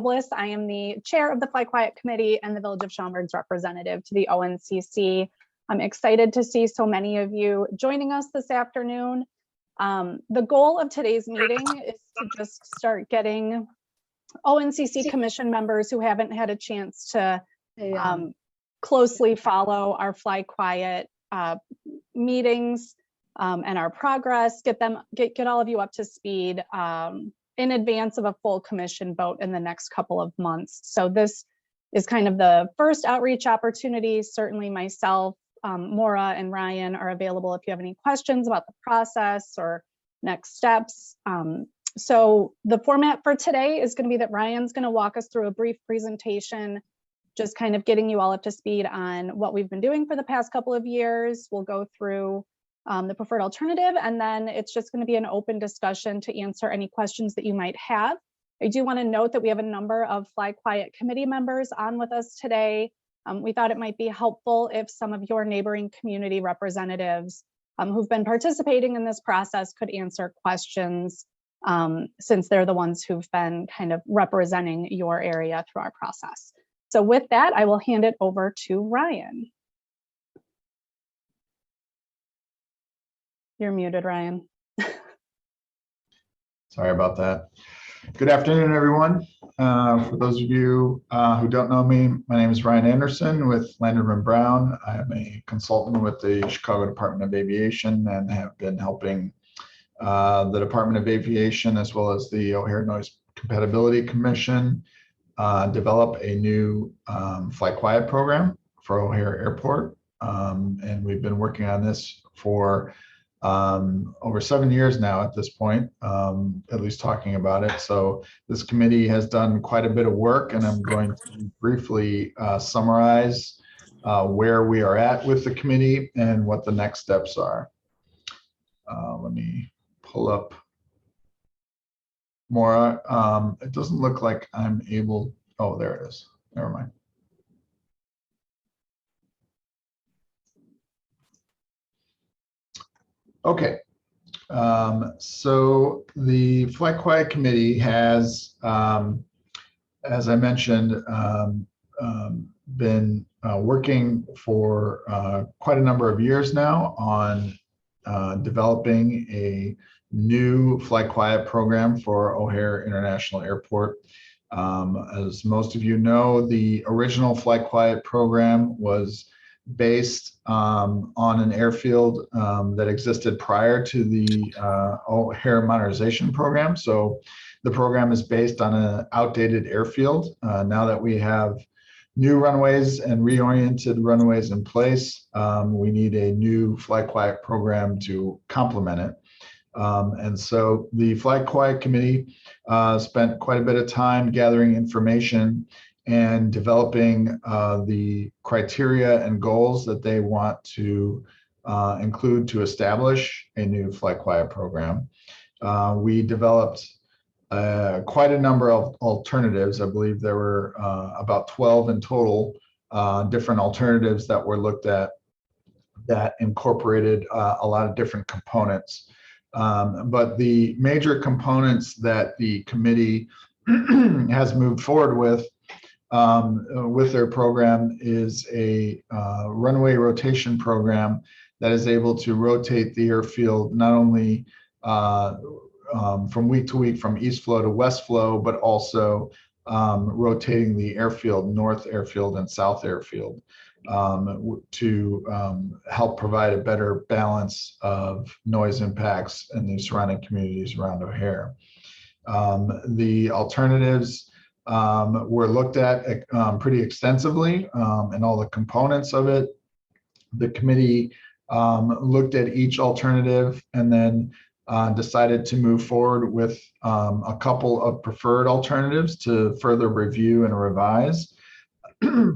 I am the chair of the Fly Quiet Committee and the Village of Schaumburg's representative to the ONCC. I'm excited to see so many of you joining us this afternoon. The goal of today's meeting is to just start getting ONCC commission members who haven't had a chance to closely follow our Fly Quiet meetings and our progress, get all of you up to speed in advance of a full commission vote in the next couple of months. So this is kind of the first outreach opportunity. Certainly myself, Maura and Ryan are available if you have any questions about the process or next steps. So the format for today is going to be that Ryan's going to walk us through a brief presentation, just kind of getting you all up to speed on what we've been doing for the past couple of years. We'll go through the preferred alternative, and then it's just going to be an open discussion to answer any questions that you might have. I do want to note that we have a number of Fly Quiet committee members on with us today. We thought it might be helpful if some of your neighboring community representatives who've been participating in this process could answer questions, since they're the ones who've been kind of representing your area through our process. So with that, I will hand it over to Ryan. You're muted, Ryan. Sorry about that. Good afternoon, everyone. For those of you who don't know me, my name is Ryan Anderson with Landerman Brown. I am a consultant with the Chicago Department of Aviation and have been helping the Department of Aviation as well as the O'Hare Noise Compatibility Commission develop a new Fly Quiet program for O'Hare Airport. And we've been working on this for over 7 years now at this point, at least talking about it. So this committee has done quite a bit of work, and I'm going to briefly summarize where we are at with the committee and what the next steps are. Let me pull up more. It doesn't look like I'm able. Oh, there it is. Never mind. Okay, so the Fly Quiet Committee has, as I mentioned, been working for quite a number of years now on developing a new Fly Quiet program for O'Hare International Airport. As most of you know, the original Fly Quiet program was based on an airfield that existed prior to the O'Hare modernization program. So the program is based on an outdated airfield. Now that we have new runways and reoriented runways in place, we need a new Fly Quiet program to complement it. And so the Fly Quiet Committee spent quite a bit of time gathering information and developing the criteria and goals that they want to include to establish a new Fly Quiet program. We developed quite a number of alternatives. I believe there were about 12 in total different alternatives that were looked at that incorporated a lot of different components. But the major components that the committee has moved forward with their program is a runway rotation program that is able to rotate the airfield not only from week to week from east flow to west flow, but also rotating the airfield, north airfield and south airfield, to help provide a better balance of noise impacts in the surrounding communities around O'Hare. The alternatives were looked at pretty extensively, and all the components of it. The committee looked at each alternative and then decided to move forward with a couple of preferred alternatives to further review and revise,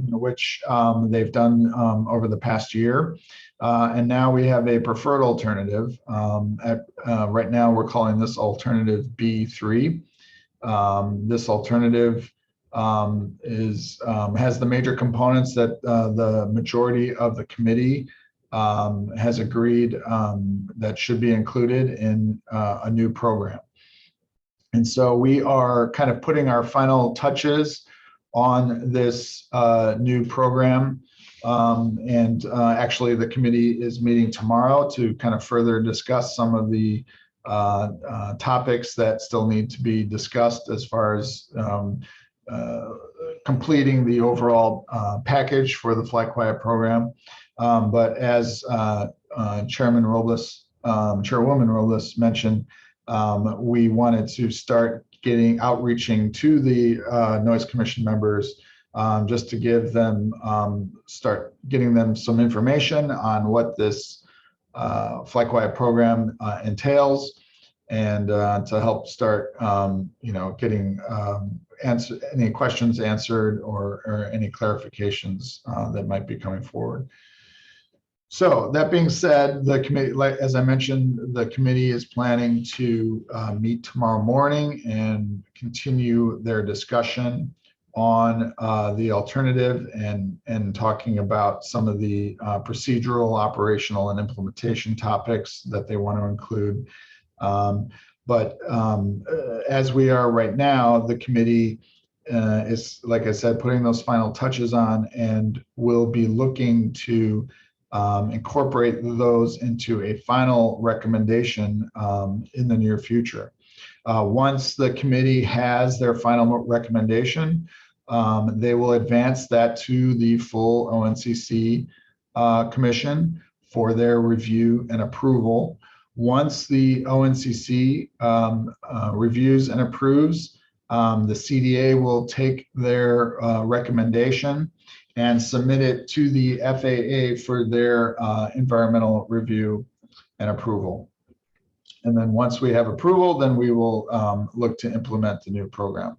which they've done over the past year. And now we have a preferred alternative. Right now, we're calling this alternative B3. This alternative has the major components that the majority of the committee has agreed that should be included in a new program. And so we are kind of putting our final touches on this new program. Actually, the committee is meeting tomorrow to kind of further discuss some of the topics that still need to be discussed as far as completing the overall package for the Fly Quiet program. But as Chairwoman Robles mentioned, we wanted to start outreaching to the Noise Commission members just to give them, start getting them some information on what this Fly Quiet program entails, and to help start, getting any questions answered or any clarifications that might be coming forward. So that being said, the committee, like as I mentioned, the committee is planning to meet tomorrow morning and continue their discussion on the alternative and talking about some of the procedural, operational, and implementation topics that they want to include. But as we are right now, the committee is, like I said, putting those final touches on, and will be looking to incorporate those into a final recommendation in the near future. Once the committee has their final recommendation, they will advance that to the full ONCC commission for their review and approval. Once the ONCC reviews and approves, the CDA will take their recommendation and submit it to the FAA for their environmental review and approval. And then once we have approval, then we will look to implement the new program.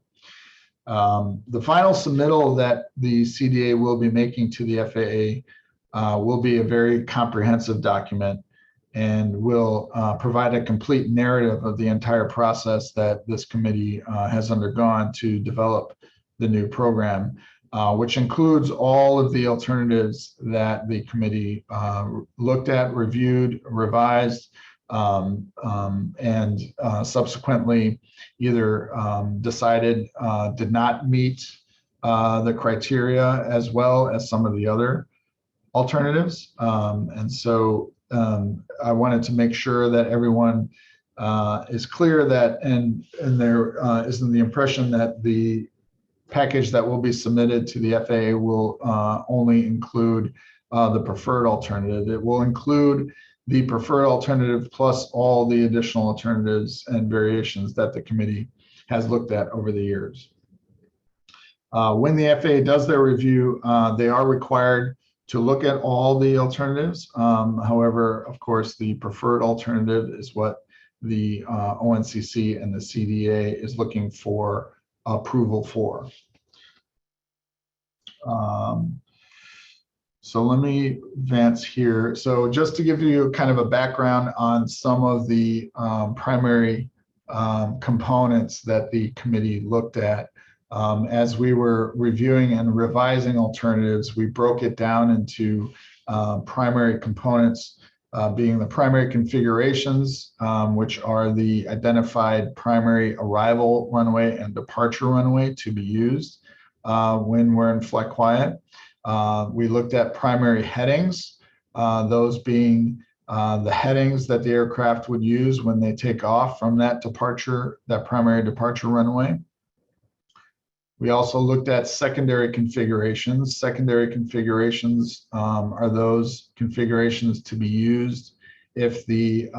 The final submittal that the CDA will be making to the FAA will be a very comprehensive document, and will provide a complete narrative of the entire process that this committee has undergone to develop the new program, which includes all of the alternatives that the committee looked at, reviewed, revised, and subsequently either decided did not meet the criteria, as well as some of the other alternatives. And so I wanted to make sure that everyone is clear that, and there isn't the impression that the package that will be submitted to the FAA will only include the preferred alternative. It will include the preferred alternative plus all the additional alternatives and variations that the committee has looked at over the years. When the FAA does their review, they are required to look at all the alternatives. However, of course, the preferred alternative is what the ONCC and the CDA is looking for approval for. So let me advance here. So just to give you kind of a background on some of the primary components that the committee looked at. As we were reviewing and revising alternatives, we broke it down into primary components, being the primary configurations, which are the identified primary arrival runway and departure runway to be used when we're in flight quiet. We looked at primary headings, those being the headings that the aircraft would use when they take off from that primary departure runway. We also looked at secondary configurations. Secondary configurations are those configurations to be used if the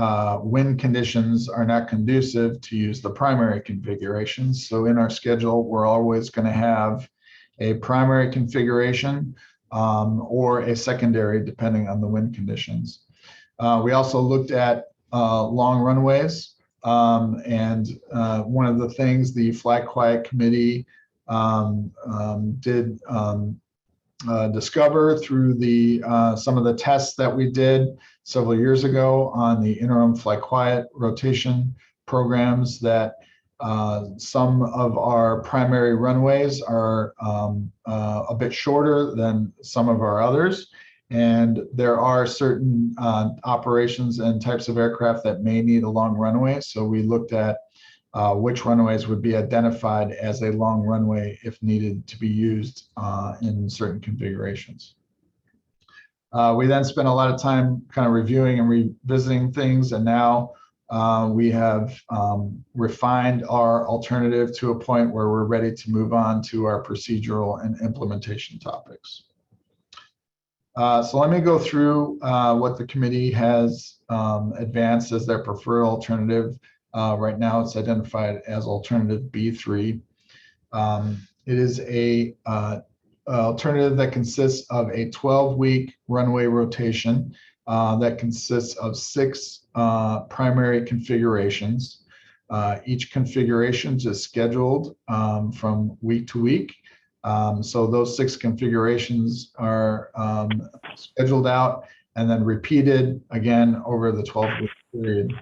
wind conditions are not conducive to use the primary configurations. So in our schedule, we're always going to have a primary configuration or a secondary, depending on the wind conditions. We also looked at long runways, and one of the things the Flight Quiet Committee did discover through some of the tests that we did several years ago on the interim flight quiet rotation programs, that some of our primary runways are a bit shorter than some of our others. And there are certain operations and types of aircraft that may need a long runway. So we looked at which runways would be identified as a long runway if needed to be used in certain configurations. We then spent a lot of time kind of reviewing and revisiting things, and now we have refined our alternative to a point where we're ready to move on to our procedural and implementation topics. So let me go through what the committee has advanced as their preferred alternative. Right now it's identified as alternative B3. It is a alternative that consists of a 12-week runway rotation that consists of 6 primary configurations. Each configuration is scheduled from week to week. So those 6 configurations are scheduled out and then repeated again over the 12-week period.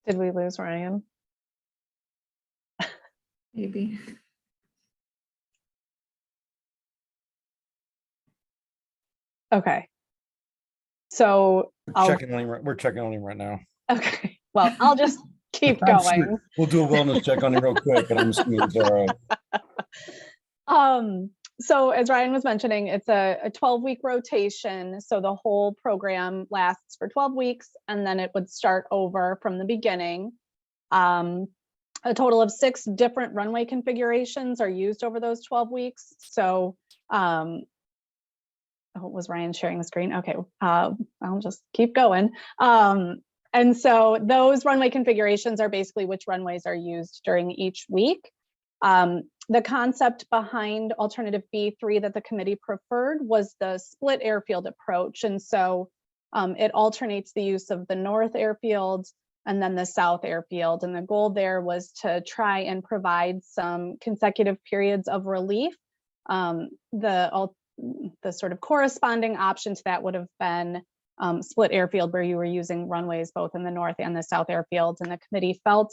Did we lose Ryan? Maybe. Okay. So We're checking on him right now. okay. Well, I'll just keep going. We'll do a wellness check on him real quick, but I'm assuming it's all right. So as Ryan was mentioning, it's a 12-week rotation. So the whole program lasts for 12 weeks, and then it would start over from the beginning. A total of 6 different runway configurations are used over those 12 weeks. So was Ryan sharing the screen? Okay, I'll just keep going. And so those runway configurations are basically which runways are used during each week. The concept behind alternative B3 that the committee preferred was the split airfield approach. And so it alternates the use of the North Airfield and then the South Airfield. And the goal there was to try and provide some consecutive periods of relief. The sort of corresponding option to that would have been split airfield, where you were using runways both in the North and the South Airfields. And the committee felt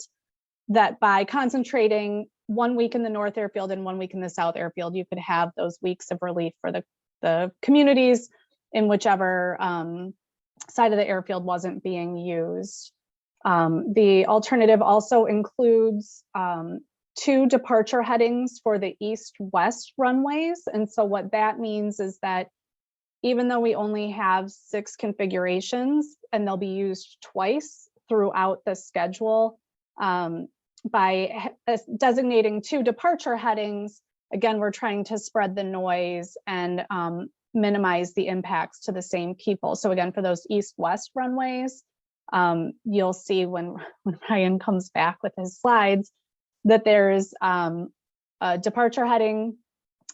that by concentrating 1 week in the North Airfield and 1 week in the South Airfield, you could have those weeks of relief for the communities in whichever side of the airfield wasn't being used. The alternative also includes 2 departure headings for the east-west runways. And so what that means is that even though we only have 6 configurations and they'll be used twice throughout the schedule, by designating 2 departure headings, again, we're trying to spread the noise and minimize the impacts to the same people. So again, for those east-west runways, you'll see when Ryan comes back with his slides that there's a departure heading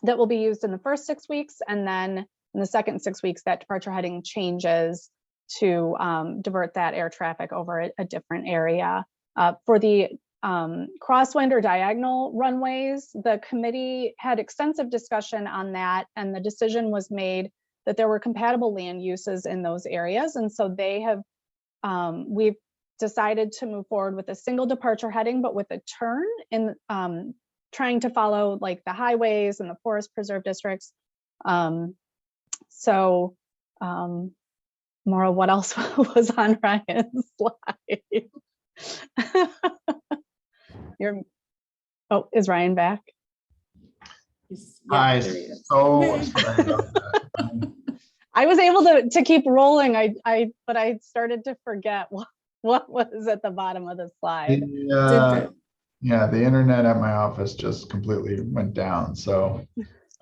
that will be used in the first 6 weeks, and then in the second 6 weeks, that departure heading changes to divert that air traffic over a different area. For the crosswind or diagonal runways, the committee had extensive discussion on that, and the decision was made that there were compatible land uses in those areas. And so they have, we've decided to move forward with a single departure heading, but with a turn in trying to follow like the highways and the forest preserve districts. Maura, what else was on Ryan's slide? Is Ryan back? Hi, so sorry about that. I was able to keep rolling. But I started to forget what was at the bottom of the slide. Yeah, the internet at my office just completely went down. So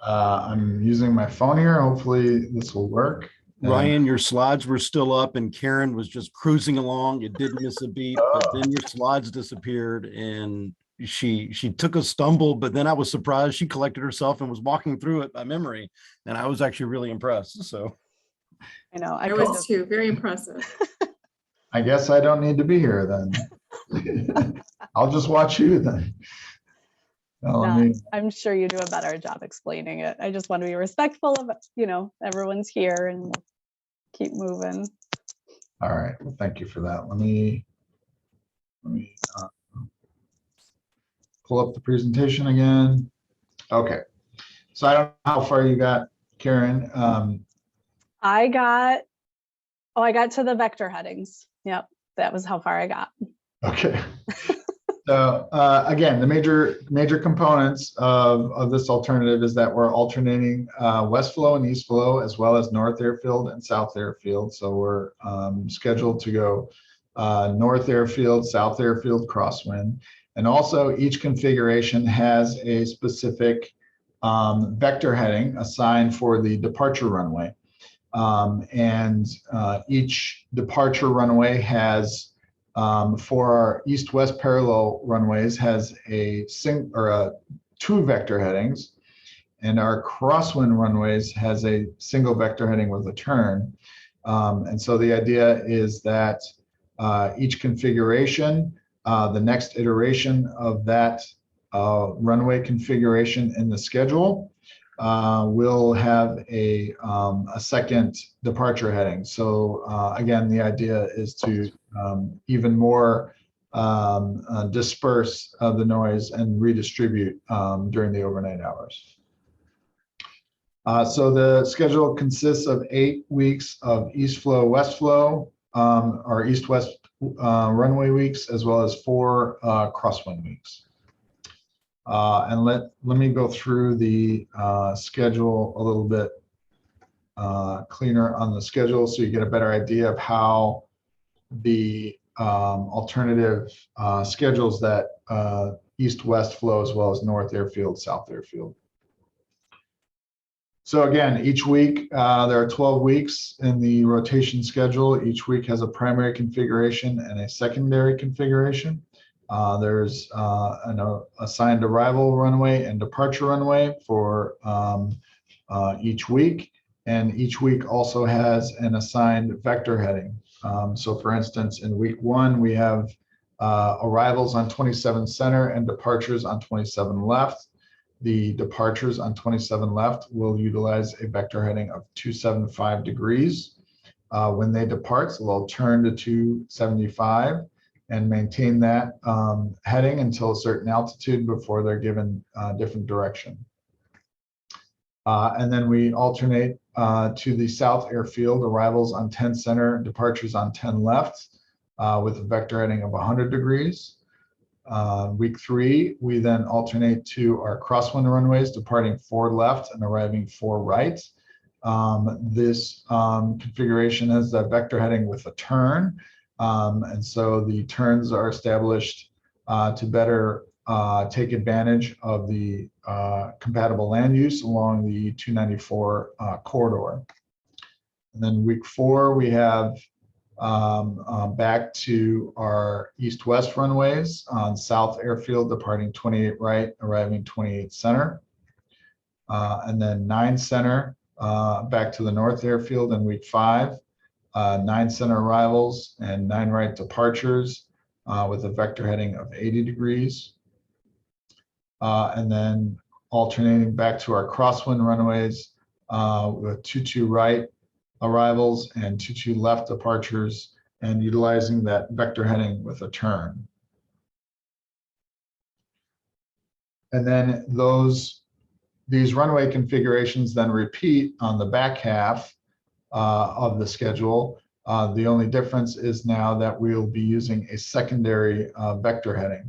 I'm using my phone here. Hopefully this will work. Ryan, your slides were still up and Karen was just cruising along. It didn't miss a beat, but then your slides disappeared and she took a stumble, but then I was surprised she collected herself and was walking through it by memory. And I was actually really impressed. So I know. I was too. Very impressive. I guess I don't need to be here then. I'll just watch you then. I'm sure you do a better job explaining it. I just want to be respectful of, everyone's here, and we'll keep moving. All right. Well, thank you for that. Let me pull up the presentation again. Okay. So I don't know how far you got, Karen. I got to the vector headings. Yep, that was how far I got. Okay. So again, the major components of this alternative is that we're alternating west flow and east flow, as well as north airfield and south airfield. So we're scheduled to go north airfield, south airfield, crosswind. And also each configuration has a specific vector heading assigned for the departure runway. Each departure runway has, for our east-west parallel runways, has two vector headings, and our crosswind runways has a single vector heading with a turn. And so the idea is that each configuration, the next iteration of that runway configuration in the schedule will have a second departure heading. So again, the idea is to even more disperse the noise and redistribute during the overnight hours. So the schedule consists of 8 weeks of east flow, west flow, or east-west runway weeks, as well as 4 crosswind weeks. And let me go through the schedule a little bit cleaner on the schedule, so you get a better idea of how the alternative schedules that east-west flow, as well as north airfield, south airfield. So again, each week, there are 12 weeks in the rotation schedule. Each week has a primary configuration and a secondary configuration. There's an assigned arrival runway and departure runway for each week. And each week also has an assigned vector heading. So for instance, in week 1, we have arrivals on 27 center and departures on 27 left. The departures on 27 left will utilize a vector heading of 275 degrees. When they depart, so they'll turn to 275 and maintain that heading until a certain altitude before they're given a different direction. And then we alternate to the south airfield, arrivals on 10 center, departures on 10 left, with a vector heading of 100 degrees. Week 3, we then alternate to our crosswind runways, departing 4 left and arriving 4 right. This configuration has that vector heading with a turn. And so the turns are established to better take advantage of the compatible land use along the 294 corridor. And then week 4, we have back to our east-west runways on south airfield, departing 28 right, arriving 28 center. And then 9 center back to the north airfield in week 5. 9 center arrivals and 9 right departures with a vector heading of 80 degrees. And then alternating back to our crosswind runways with 22 right arrivals and 22 left departures, and utilizing that vector heading with a turn. And then these runway configurations then repeat on the back half of the schedule. The only difference is now that we'll be using a secondary vector heading.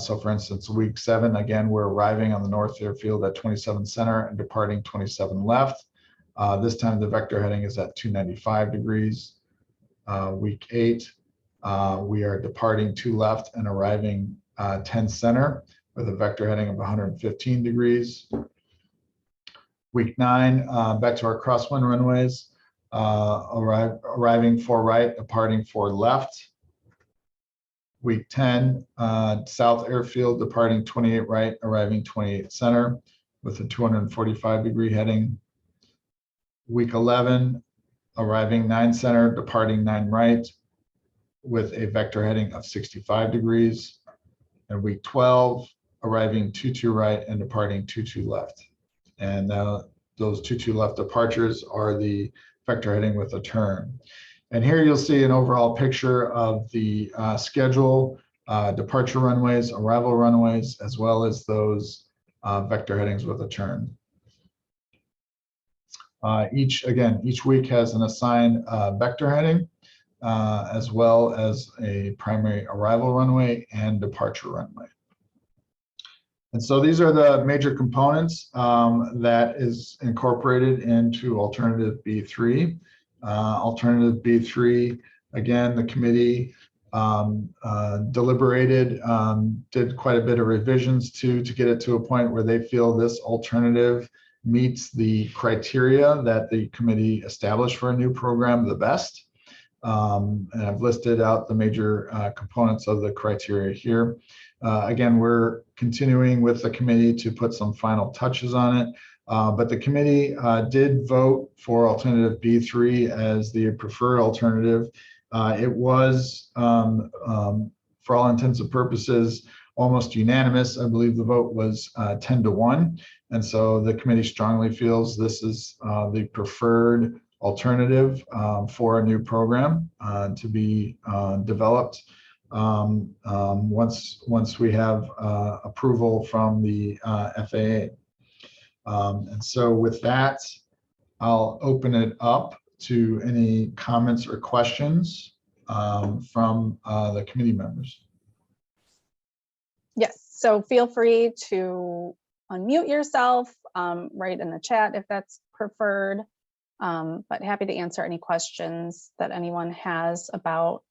So for instance, week 7, again, we're arriving on the north airfield at 27 center and departing 27 left. This time the vector heading is at 295 degrees. Week 8, we are departing 2 left and arriving 10 center with a vector heading of 115 degrees. Week 9, back to our crosswind runways, arriving 4 right, departing 4 left. Week 10, south airfield, departing 28 right, arriving 28 center with a 245 degree heading. Week 11, arriving 9 center, departing 9 right with a vector heading of 65 degrees. And week 12, arriving 22 right and departing 22 left. And now those 22 left departures are the vector heading with a turn. And here you'll see an overall picture of the schedule, departure runways, arrival runways, as well as those vector headings with a turn. Each week has an assigned vector heading, as well as a primary arrival runway and departure runway. And so these are the major components that is incorporated into Alternative B3. Alternative B3, again, the committee deliberated, did quite a bit of revisions to get it to a point where they feel this alternative meets the criteria that the committee established for a new program the best. And I've listed out the major components of the criteria here. Again, we're continuing with the committee to put some final touches on it. But the committee did vote for alternative B3 as the preferred alternative. It was, for all intents and purposes, almost unanimous. I believe the vote was 10-1. And so the committee strongly feels this is the preferred alternative for a new program to be developed once we have approval from the FAA. And so with that, I'll open it up to any comments or questions from the committee members. Yes, so feel free to unmute yourself, write in the chat if that's preferred, but happy to answer any questions that anyone has about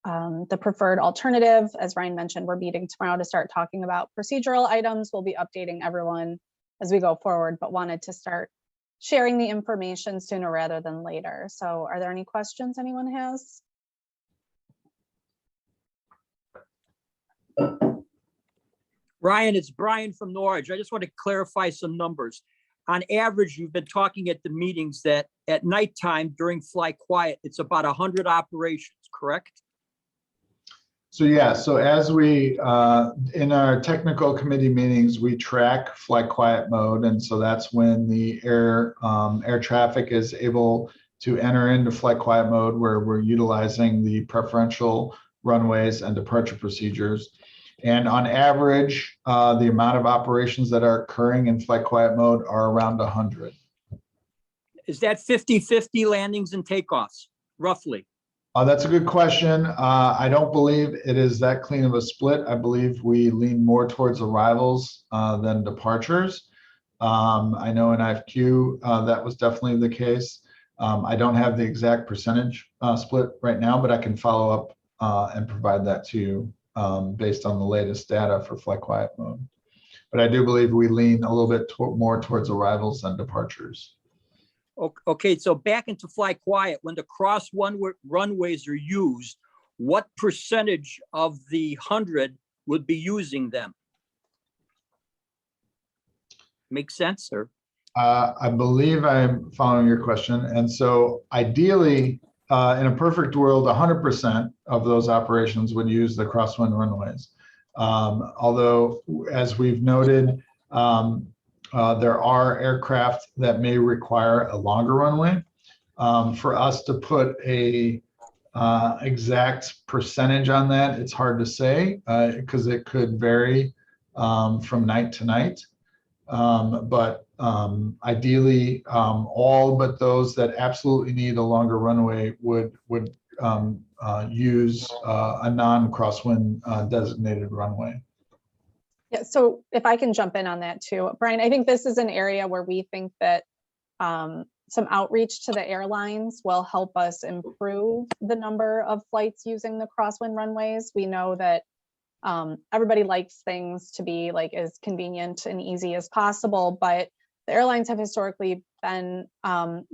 the preferred alternative. As Ryan mentioned, we're meeting tomorrow to start talking about procedural items. We'll be updating everyone as we go forward, but wanted to start sharing the information sooner rather than later. So are there any questions anyone has? Ryan, it's Brian from Norwich. I just want to clarify some numbers. On average, you've been talking at the meetings that at nighttime during fly quiet, it's about 100 operations, correct? So yeah, so as we, in our technical committee meetings, we track flight quiet mode. And so that's when the air traffic is able to enter into flight quiet mode, where we're utilizing the preferential runways and departure procedures. And on average, the amount of operations that are occurring in flight quiet mode are around 100. Is that 50-50 landings and takeoffs, roughly? That's a good question. I don't believe it is that clean of a split. I believe we lean more towards arrivals than departures. I know in IFQ that was definitely the case. I don't have the exact percentage split right now, but I can follow up and provide that to you based on the latest data for flight quiet mode. But I do believe we lean a little bit more towards arrivals than departures. Okay, so back into fly quiet, when the cross runways are used, what percentage of the 100 would be using them? Make sense, sir? I believe I'm following your question. And so ideally, in a perfect world, 100% of those operations would use the crosswind runways. Although, as we've noted, there are aircraft that may require a longer runway. For us to put a exact percentage on that, it's hard to say because it could vary from night to night. But ideally, all but those that absolutely need a longer runway would use a non-crosswind designated runway. Yeah, so if I can jump in on that too, Brian, I think this is an area where we think that some outreach to the airlines will help us improve the number of flights using the crosswind runways. We know that everybody likes things to be like as convenient and easy as possible, but the airlines have historically been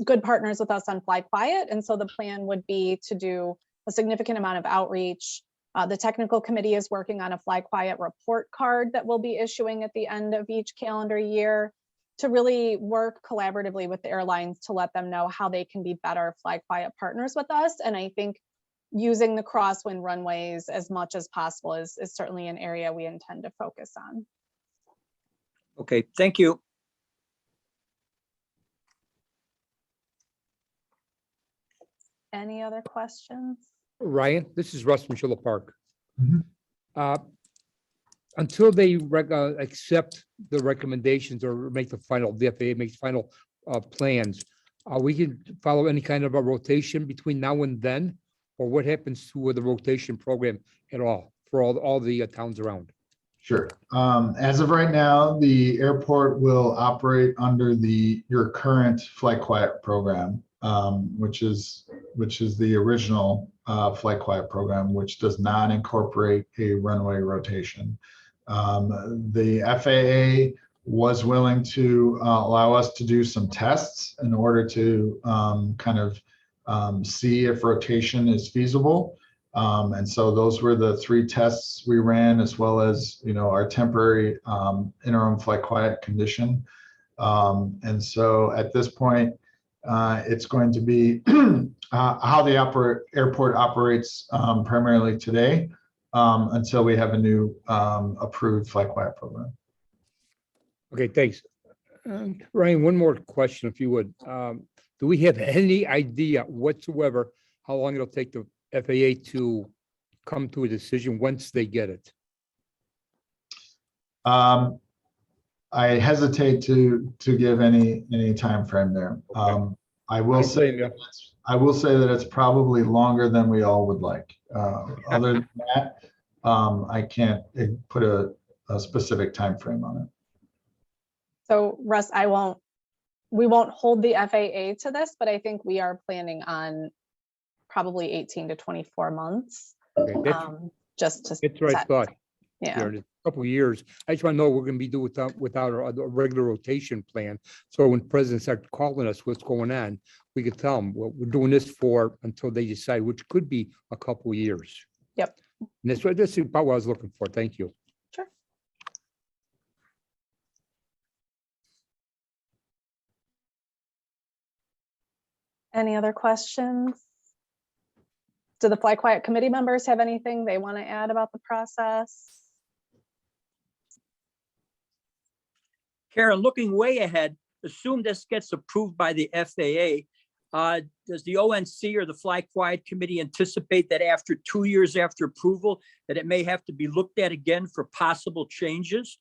good partners with us on Fly Quiet. And so the plan would be to do a significant amount of outreach. The technical committee is working on a Fly Quiet report card that we'll be issuing at the end of each calendar year to really work collaboratively with the airlines to let them know how they can be better Fly Quiet partners with us. And I think using the crosswind runways as much as possible is certainly an area we intend to focus on. Okay, thank you. Any other questions? Ryan, this is Russ from Schiller Park. Mhm. Until they accept the recommendations or make the FAA makes final plans, We can follow any kind of a rotation between now and then, or what happens to the rotation program at all for all the towns around? Sure. As of right now, the airport will operate under your current Flight Quiet program, which is the original Flight Quiet program, which does not incorporate a runway rotation. The FAA was willing to allow us to do some tests in order to see if rotation is feasible. And so those were the 3 tests we ran, as well as, our temporary interim flight quiet condition. And so at this point, it's going to be how the airport operates primarily today until we have a new approved flight quiet program. Okay, thanks. Ryan, one more question, if you would. Do we have any idea whatsoever how long it'll take the FAA to come to a decision once they get it? I hesitate to give any time frame there. Okay. I will say that it's probably longer than we all would like. Other than that, I can't put a specific time frame on it. So Russ, we won't hold the FAA to this, but I think we are planning on probably 18 to 24 months. Okay, Just to that's what I set- thought. Yeah. Here in a couple of years. I just want to know what we're going to be doing without a regular rotation plan. So when presidents start calling us what's going on, we could tell them what we're doing this for until they decide, which could be a couple of years. Yep. And that's about what I was looking for. Thank you. Sure. Any other questions? Do the Fly Quiet committee members have anything they want to add about the process? Karen, looking way ahead, assume this gets approved by the FAA. Does the ONC or the Fly Quiet Committee anticipate that after 2 years after approval, that it may have to be looked at again for possible changes?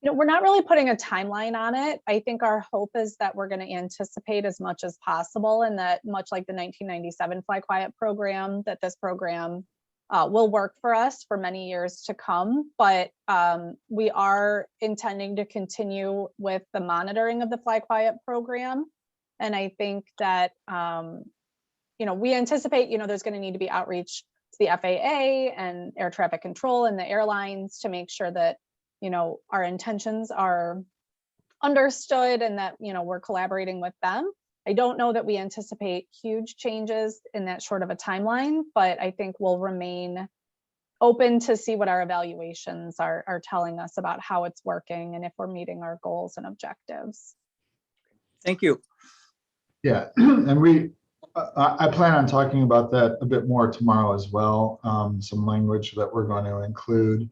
We're not really putting a timeline on it. I think our hope is that we're going to anticipate as much as possible, and that much like the 1997 Fly Quiet program, that this program will work for us for many years to come. But we are intending to continue with the monitoring of the Fly Quiet program. And I think that, we anticipate, there's going to need to be outreach to the FAA and air traffic control and the airlines to make sure that, our intentions are understood and that, we're collaborating with them. I don't know that we anticipate huge changes in that short of a timeline, but I think we'll remain open to see what our evaluations are telling us about how it's working and if we're meeting our goals and objectives. Thank you. Yeah, and I plan on talking about that a bit more tomorrow as well. Some language that we're going to include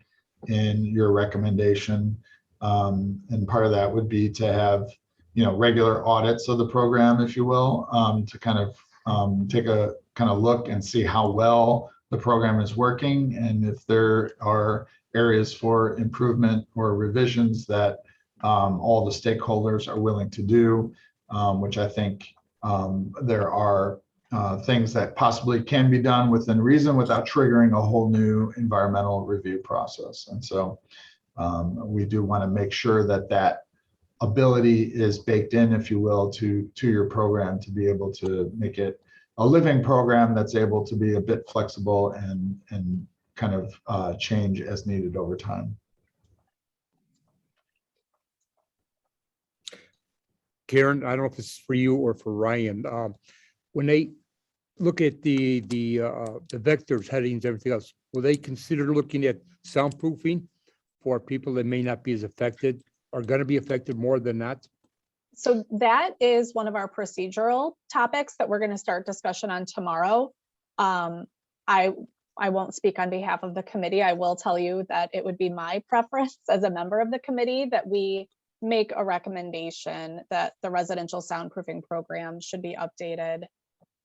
in your recommendation. And part of that would be to have, regular audits of the program, if you will, to kind of take a look and see how well the program is working, and if there are areas for improvement or revisions that all the stakeholders are willing to do, which I think there are things that possibly can be done within reason without triggering a whole new environmental review process. And so we do want to make sure that that ability is baked in, if you will, to your program, to be able to make it a living program that's able to be a bit flexible and kind of change as needed over time. Karen, I don't know if this is for you or for Ryan. When they look at the vectors, headings, everything else, will they consider looking at soundproofing for people that may not be as affected, are going to be affected more than that? So that is one of our procedural topics that we're going to start discussion on tomorrow. I won't speak on behalf of the committee. I will tell you that it would be my preference as a member of the committee that we make a recommendation that the residential soundproofing program should be updated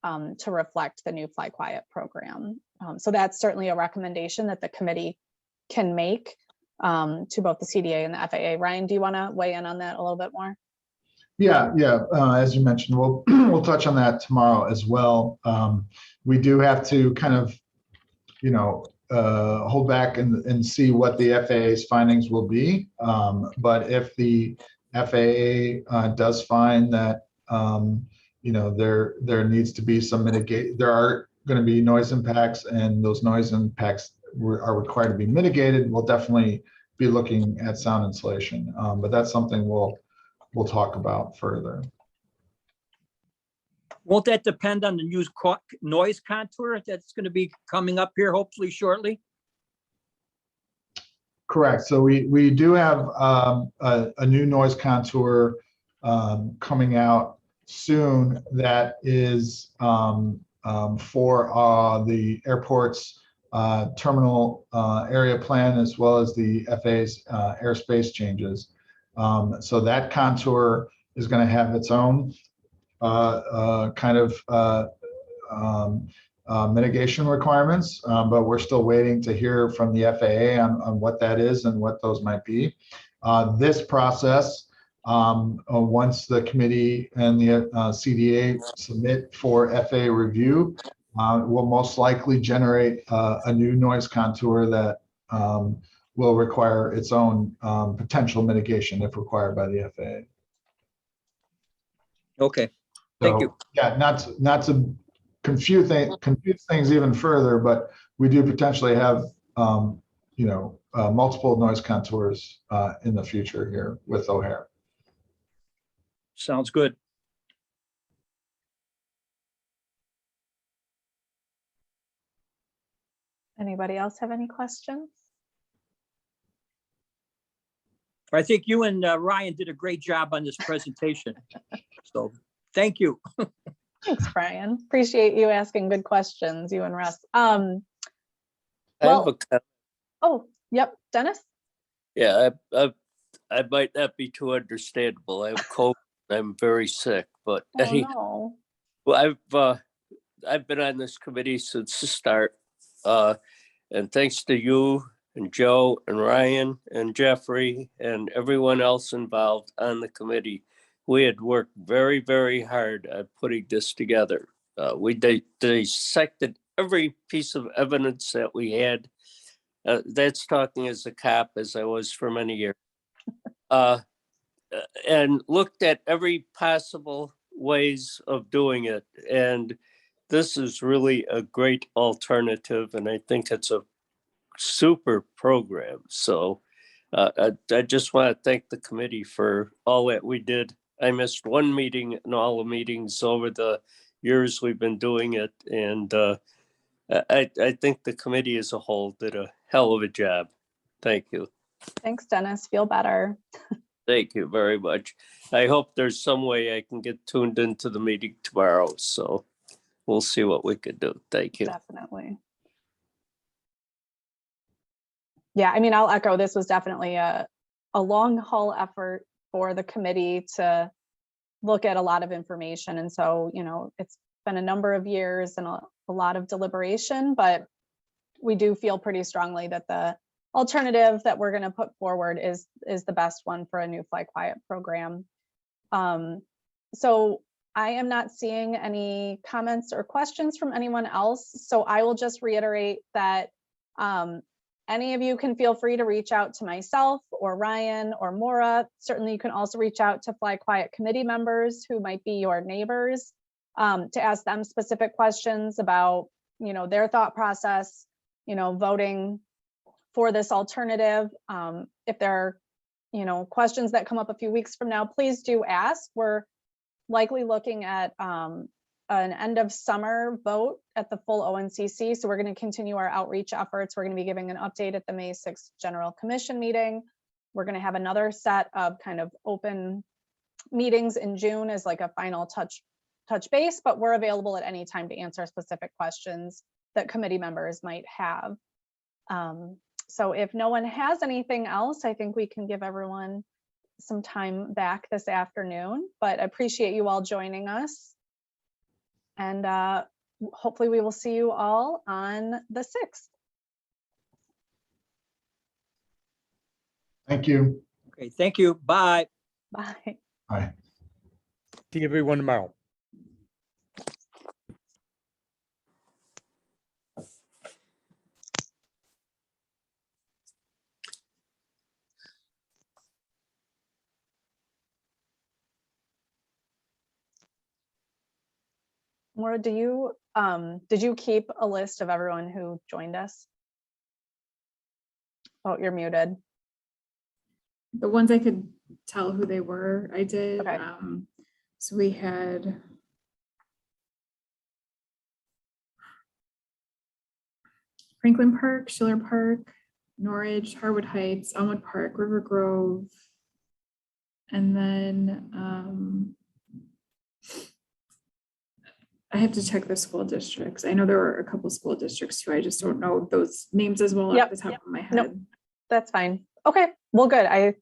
to reflect the new Fly Quiet program. So that's certainly a recommendation that the committee can make to both the CDA and the FAA. Ryan, do you want to weigh in on that a little bit more? Yeah, as you mentioned, we'll we'll touch on that tomorrow as well. We do have to kind of, hold back and see what the FAA's findings will be. But if the FAA does find that there needs to be some there are going to be noise impacts, and those noise impacts are required to be mitigated, we'll definitely be looking at sound insulation. But that's something we'll talk about further. Won't that depend on the new noise contour that's going to be coming up here hopefully shortly? Correct. So we do have a new noise contour coming out soon that is for the airport's terminal area plan, as well as the FAA's airspace changes. So that contour is going to have its own kind of mitigation requirements, but we're still waiting to hear from the FAA on what that is and what those might be. This process, once the committee and the CDA submit for FAA review, will most likely generate a new noise contour that will require its own potential mitigation if required by the FAA. Okay, thank you. Yeah, not to confuse things even further, but we do potentially have multiple noise contours in the future here with O'Hare. Sounds good. Anybody else have any questions? I think you and Ryan did a great job on this presentation. So thank you. Thanks, Brian. Appreciate you asking good questions, you and Russ. I have a comment. Oh, yep, Dennis? Yeah, I might not be too understandable. I have COVID. I'm very sick, but Oh, well, no. I've been on this committee since the start, and thanks to you and Joe and Ryan and Jeffrey and everyone else involved on the committee, we had worked very, very hard at putting this together. We dissected every piece of evidence that we had. That's talking as a cop, as I was for many years, and looked at every possible ways of doing it. And this is really a great alternative, and I think it's a super program. So I just want to thank the committee for all that we did. I missed one meeting in all the meetings over the years we've been doing it. And I think the committee as a whole did a hell of a job. Thank you. Thanks, Dennis. Feel better. Thank you very much. I hope there's some way I can get tuned into the meeting tomorrow. So we'll see what we can do. Thank you. Definitely. Yeah, I mean, I'll echo, this was definitely a long haul effort for the committee to look at a lot of information. And so, it's been a number of years and a lot of deliberation, but we do feel pretty strongly that the alternative that we're going to put forward is the best one for a new Fly Quiet program. So I am not seeing any comments or questions from anyone else. So I will just reiterate that any of you can feel free to reach out to myself or Ryan or Maura. Certainly you can also reach out to Fly Quiet committee members who might be your neighbors to ask them specific questions about, their thought process, voting for this alternative. If there are, questions that come up a few weeks from now, please do ask. We're likely looking at an end of summer vote at the full ONCC. So we're going to continue our outreach efforts. We're going to be giving an update at the May 6th General Commission meeting. We're going to have another set of kind of open meetings in June as like a final touch base, but we're available at any time to answer specific questions that committee members might have. So if no one has anything else, I think we can give everyone some time back this afternoon, but I appreciate you all joining us. And hopefully we will see you all on the 6th. Thank you. Okay, thank you. Bye. Bye. Bye. See everyone tomorrow. Maura, did you keep a list of everyone who joined us? Oh, you're muted. The ones I could tell who they were, I did. Okay. So we had Franklin Park, Schiller Park, Norridge, Harwood Heights, Elmwood Park, River Grove, and then I have to check the school districts. I know there were a couple school districts too. I just don't know those names as well off Yep, the top of my head. Nope. That's fine. Okay, well, good. It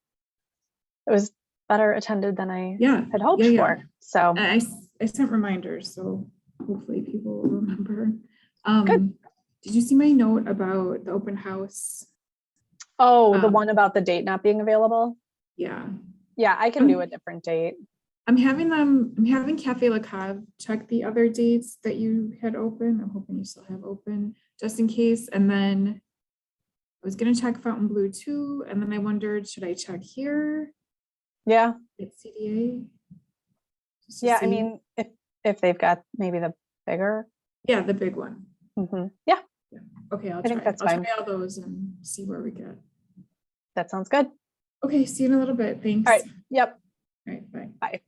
was better attended than I Yeah, had hoped yeah. for. So I sent reminders, so hopefully people will remember. Good. Did you see my note about the open house? the Um, one about the date not being available. Yeah, Yeah, I can do a different date. I'm having Cafe La Cave check the other dates that you had open. I'm hoping you still have open, just in case. And then I was gonna check Fountain Blue too, and then I wondered, should I check here Yeah, at CDA? Just to yeah. I see? mean, if they've got maybe the bigger. Yeah, the big one. Yeah, Okay, I'll I think try. that's I'll fine. try all those and see where we get. that sounds good. Okay, see you in a little bit. Thanks. All right. Yep. All right, bye. Bye.